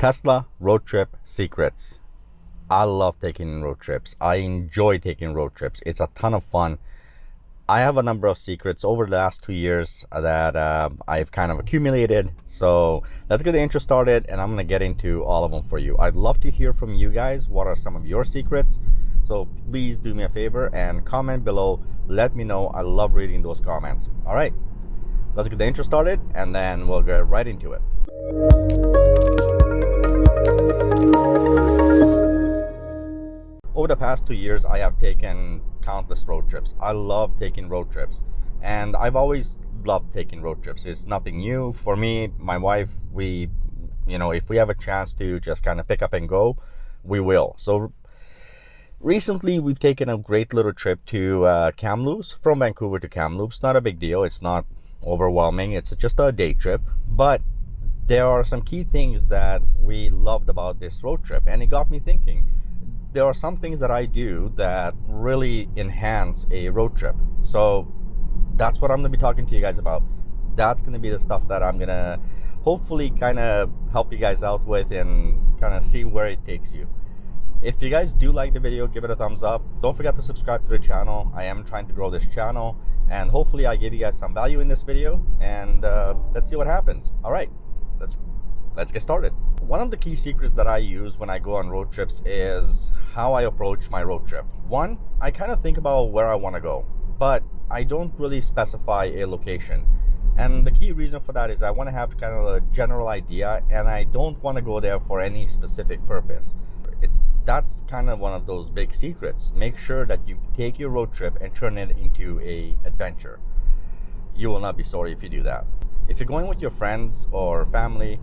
Tesla road trip secrets. I love taking road trips. I enjoy taking road trips. It's a ton of fun. I have a number of secrets over the last 2 years that I've kind of accumulated. So let's get the intro started and I'm going to get into all of them for you. I'd love to hear from you guys. What are some of your secrets? So please do me a favor and comment below. Let me know. I love reading those comments. All right, let's get the intro started and then we'll get right into it. Over the past 2 years, I have taken countless road trips. I love taking road trips, and I've always loved taking road trips. It's nothing new for me. My wife, if we have a chance to just kind of pick up and go, we will. So recently, we've taken a great little trip to Kamloops, from Vancouver to Kamloops. Not a big deal. It's not overwhelming. It's just a day trip, but there are some key things that we loved about this road trip, and it got me thinking. There are some things that I do that really enhance a road trip. So that's what I'm going to be talking to you guys about. That's going to be the stuff that I'm going to hopefully kind of help you guys out with and kind of see where it takes you. If you guys do like the video, give it a thumbs up. Don't forget to subscribe to the channel. I am trying to grow this channel, and hopefully I give you guys some value in this video, and let's see what happens. All right, let's get started. One of the key secrets that I use when I go on road trips is how I approach my road trip. One, I kind of think about where I want to go, but I don't really specify a location. And the key reason for that is I want to have kind of a general idea, and I don't want to go there for any specific purpose. That's kind of one of those big secrets. Make sure that you take your road trip and turn it into an adventure. You will not be sorry if you do that. If you're going with your friends or family,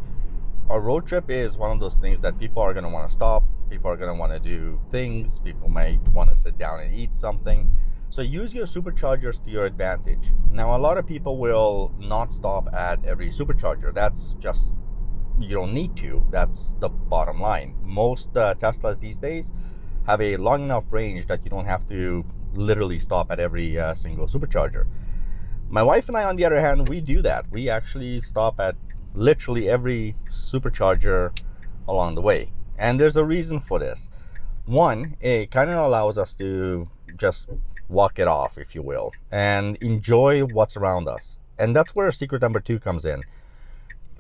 a road trip is one of those things that people are going to want to stop. People are going to want to do things. People might want to sit down and eat something. So use your superchargers to your advantage. Now, a lot of people will not stop at every supercharger. That's just, you don't need to. That's the bottom line. Most Teslas these days have a long enough range that you don't have to literally stop at every single supercharger. My wife and I, on the other hand, we do that. We actually stop at literally every supercharger along the way, and there's a reason for this. One, it kind of allows us to just walk it off, if you will, and enjoy what's around us. And that's where secret number 2 comes in.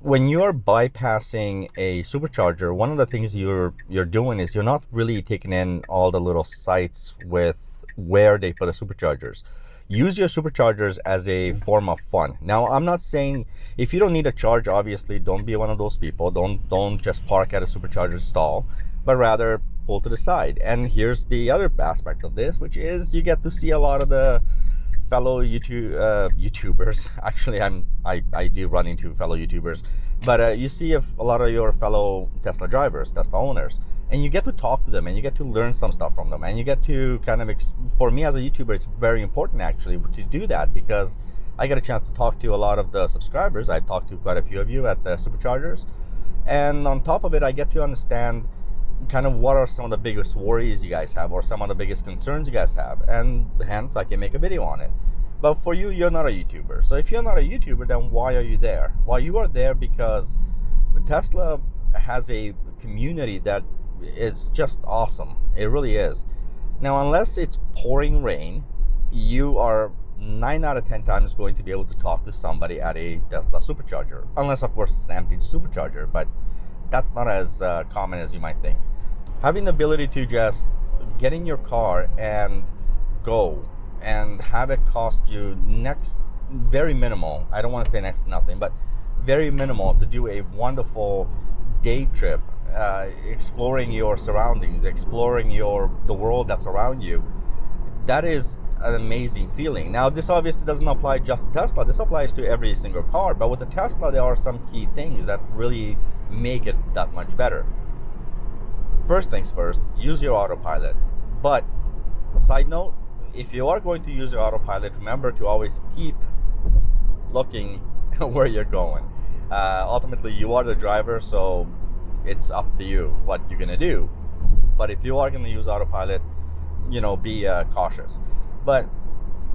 When you're bypassing a supercharger, one of the things you're doing is you're not really taking in all the little sites with where they put the superchargers. Use your superchargers as a form of fun. Now, I'm not saying if you don't need a charge, obviously don't be one of those people. Don't just park at a supercharger stall, but rather pull to the side. And here's the other aspect of this, which is you get to see a lot of the fellow YouTubers. Actually, I do run into fellow YouTubers, but you see a lot of your fellow Tesla drivers, Tesla owners, and you get to talk to them and you get to learn some stuff from them, and you get to kind of for me as a YouTuber, it's very important actually to do that, because I get a chance to talk to a lot of the subscribers. I've talked to quite a few of you at the superchargers, and on top of it, I get to understand kind of what are some of the biggest worries you guys have, or some of the biggest concerns you guys have, and hence I can make a video on it. But for you, you're not a YouTuber. So if you're not a YouTuber, then why are you there? Well, you are there because Tesla has a community that is just awesome. It really is. Now, unless it's pouring rain, you are 9 out of 10 times going to be able to talk to somebody at a Tesla supercharger, unless of course it's an empty supercharger, but that's not as common as you might think. Having the ability to just get in your car and go, and have it cost you very minimal, I don't want to say next to nothing, but very minimal, to do a wonderful day trip, exploring your surroundings, exploring the world that's around you. That is an amazing feeling. Now, this obviously doesn't apply just to Tesla. This applies to every single car, but with the Tesla, there are some key things that really make it that much better. First things first, use your autopilot. But a side note, if you are going to use your autopilot, remember to always keep looking where you're going. Ultimately, you are the driver, so it's up to you what you're gonna do. But if you are gonna use autopilot, be cautious. But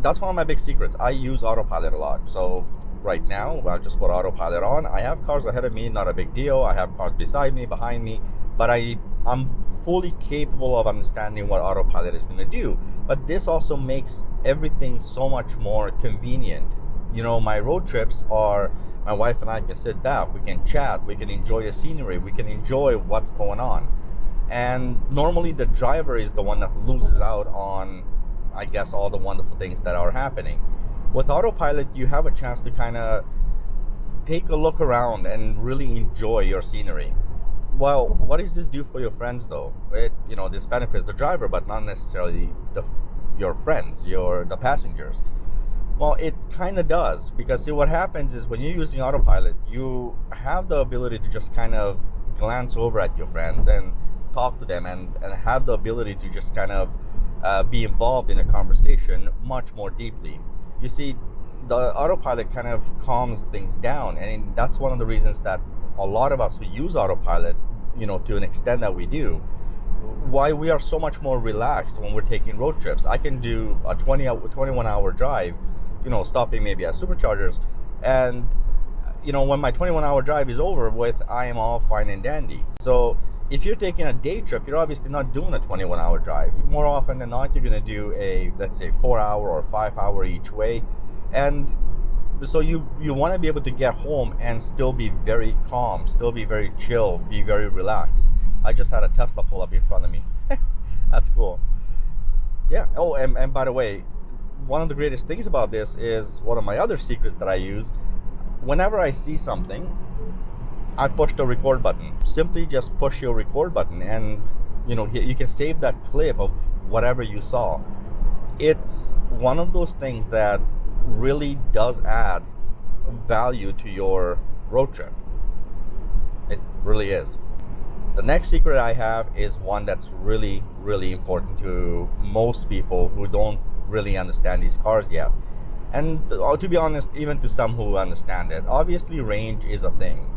that's one of my big secrets. I use autopilot a lot. So right now. I just put autopilot on. I have cars ahead of me, not a big deal. I have cars beside me, behind me, but I'm fully capable of understanding what autopilot is going to do. But this also makes everything so much more convenient. You know, my road trips are, my wife and I can sit back, we can chat, we can enjoy the scenery, we can enjoy what's going on. And normally the driver is the one that loses out on, I guess, all the wonderful things that are happening. With autopilot, you have a chance to kind of take a look around and really enjoy your scenery. Well, what does this do for your friends though? This benefits the driver, but not necessarily your friends, the passengers. Well, it kind of does, because see, what happens is when you're using autopilot, you have the ability to just kind of glance over at your friends and talk to them and have the ability to just kind of be involved in a conversation much more deeply. You see, the autopilot kind of calms things down, and that's one of the reasons that a lot of us who use autopilot, to an extent that we do, why we are so much more relaxed when we're taking road trips. I can do a 21-hour drive, stopping maybe at superchargers, and when my 21-hour drive is over with, I am all fine and dandy. So if you're taking a day trip, you're obviously not doing a 21-hour drive. More often than not, you're going to do a, let's say, 4-hour or 5-hour each way. And so you want to be able to get home and still be very calm, still be very chill, be very relaxed. I just had a Tesla pull up in front of me. That's cool. Yeah. Oh, and by the way, one of the greatest things about this is one of my other secrets that I use. Whenever I see something, I push the record button. Simply just push your record button, and you can save that clip of whatever you saw. It's one of those things that really does add value to your road trip. It really is. The next secret I have is one that's really, really important to most people who don't really understand these cars yet. And to be honest, even to some who understand it, obviously range is a thing.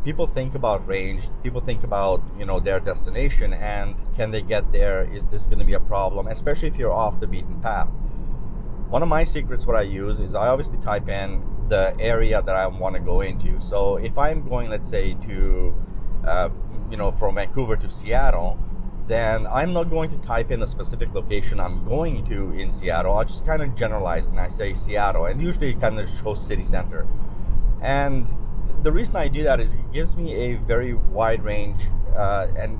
People think about range, people think about their destination, and can they get there? Is this going to be a problem, especially if you're off the beaten path? One of my secrets, what I use is I obviously type in the area that I want to go into. So if I'm going, let's say, to from Vancouver to Seattle, then I'm not going to type in a specific location I'm going to in Seattle. I'll just kind of generalize and I say Seattle, and usually it kind of shows city center. And the reason I do that is it gives me a very wide range, and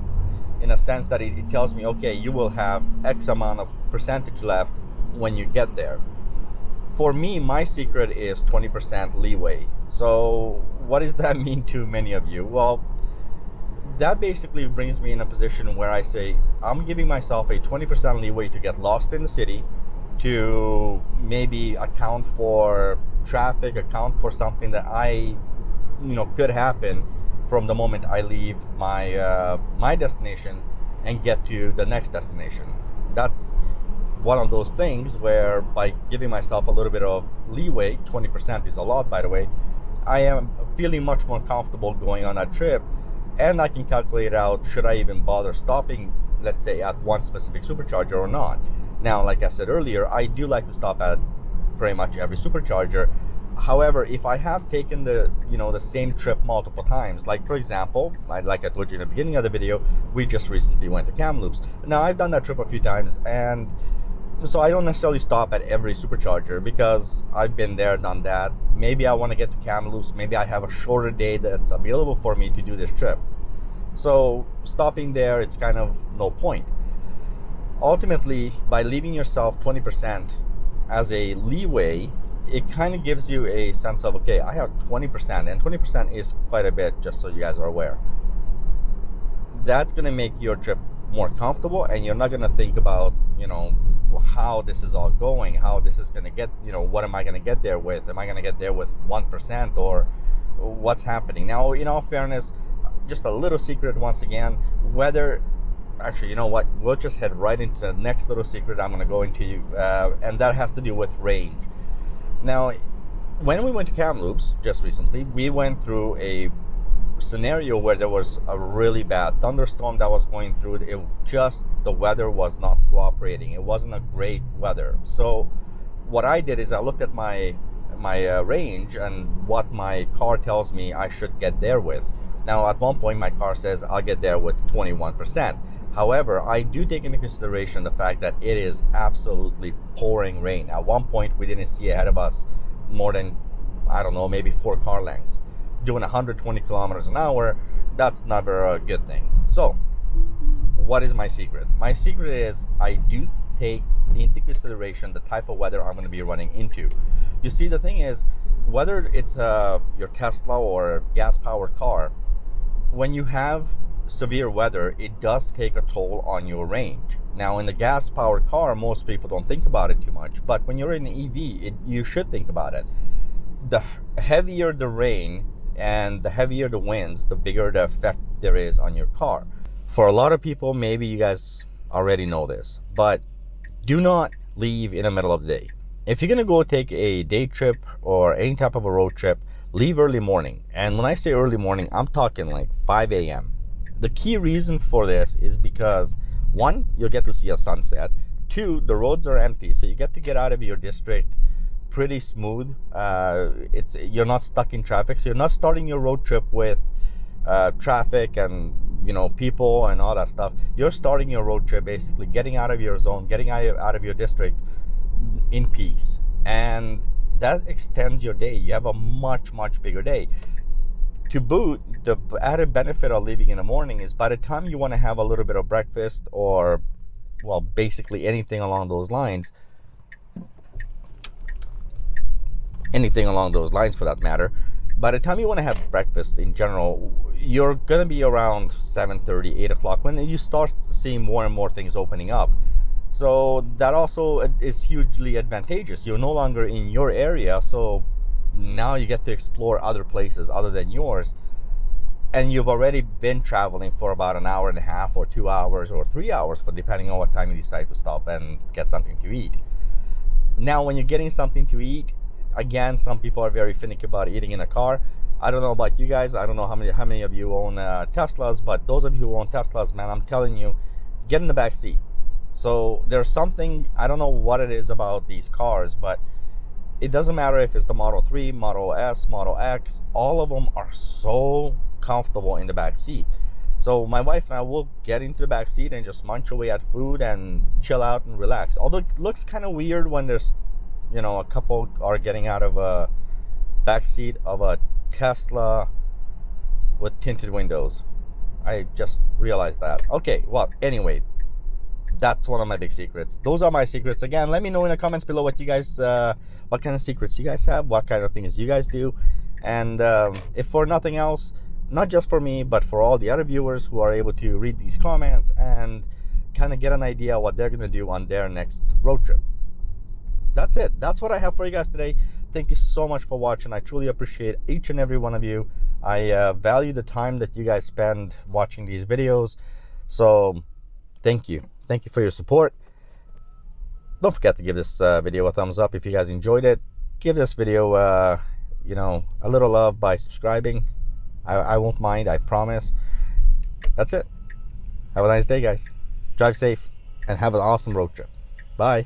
in a sense that it tells me, okay, you will have X amount of percentage left when you get there. For me, my secret is 20% leeway. So what does that mean to many of you? Well, that basically brings me in a position where I say I'm giving myself a 20% leeway to get lost in the city, to maybe account for traffic, account for something that could happen from the moment I leave my destination and get to the next destination. That's one of those things where, by giving myself a little bit of leeway, 20% is a lot, by the way, I am feeling much more comfortable going on that trip, and I can calculate out, should I even bother stopping, let's say, at one specific supercharger or not. Now, like I said earlier, I do like to stop at pretty much every supercharger. However, if I have taken the same trip multiple times, like for example, like I told you in the beginning of the video, we just recently went to Kamloops. Now, I've done that trip a few times, and so I don't necessarily stop at every supercharger because I've been there, done that. Maybe I want to get to Kamloops. Maybe I have a shorter day that's available for me to do this trip. So stopping there, it's kind of no point. Ultimately, by leaving yourself 20% as a leeway, it kind of gives you a sense of, okay, I have 20%, and 20% is quite a bit, just so you guys are aware. That's going to make your trip more comfortable, and you're not going to think about, how this is all going, how this is going to get, what am I going to get there with? Am I going to get there with 1%, or what's happening? Now, in all fairness, just a little secret once again, actually, you know what? We'll just head right into the next little secret I'm going to go into, and that has to do with range. Now, when we went to Kamloops just recently, we went through a scenario where there was a really bad thunderstorm that was going through. The weather was not cooperating. It wasn't a great weather. So what I did is I looked at my range and what my car tells me I should get there with. Now, at one point, my car says I'll get there with 21%. However, I do take into consideration the fact that it is absolutely pouring rain. At one point, we didn't see ahead of us more than, I don't know, maybe 4 car lengths. Doing 120 kilometers an hour, that's never a good thing. So, what is my secret? My secret is I do take into consideration the type of weather I'm going to be running into. You see, the thing is, whether it's your Tesla or a gas-powered car, when you have severe weather, it does take a toll on your range. Now, in the gas-powered car, most people don't think about it too much, but when you're in an EV, you should think about it. The heavier the rain and the heavier the winds, the bigger the effect there is on your car. For a lot of people, maybe you guys already know this, but do not leave in the middle of the day. If you're going to go take a day trip or any type of a road trip, leave early morning. And when I say early morning, I'm talking like 5 a.m. The key reason for this is because, one, you'll get to see a sunset. Two, the roads are empty, so you get to get out of your district pretty smooth. You're not stuck in traffic, so you're not starting your road trip with traffic and people and all that stuff. You're starting your road trip basically getting out of your zone, getting out of your district in peace, and that extends your day. You have a much bigger day. To boot, the added benefit of leaving in the morning is by the time you want to have a little bit of breakfast or, well, basically anything along those lines for that matter, by the time you want to have breakfast in general, you're going to be around 7:30, 8 o'clock when you start seeing more and more things opening up. So that also is hugely advantageous. You're no longer in your area, so now you get to explore other places other than yours. And you've already been traveling for about an hour and a half or 2 hours or 3 hours, depending on what time you decide to stop and get something to eat. Now, when you're getting something to eat, again, some people are very finicky about eating in a car. I don't know about you guys. I don't know how many of you own Teslas, but those of you who own Teslas, man, I'm telling you, get in the back seat. So there's something, I don't know what it is about these cars, but it doesn't matter if it's the Model 3, Model S, Model X, all of them are so comfortable in the back seat. So my wife and I will get into the back seat and just munch away at food and chill out and relax. Although it looks kind of weird when there's, a couple are getting out of a back seat of a Tesla with tinted windows. I just realized that. Okay, well, anyway, that's one of my big secrets. Those are my secrets. Again, let me know in the comments below what you guys, what kind of secrets you guys have, what kind of things you guys do. And if for nothing else, not just for me, but for all the other viewers who are able to read these comments and kind of get an idea what they're going to do on their next road trip. That's it. That's what I have for you guys today. Thank you so much for watching. I truly appreciate each and every one of you. I value the time that you guys spend watching these videos. So thank you. Thank you for your support. Don't forget to give this video a thumbs up if you guys enjoyed it. Give this video, a little love by subscribing. I won't mind, I promise. That's it. Have a nice day, guys. Drive safe and have an awesome road trip. Bye.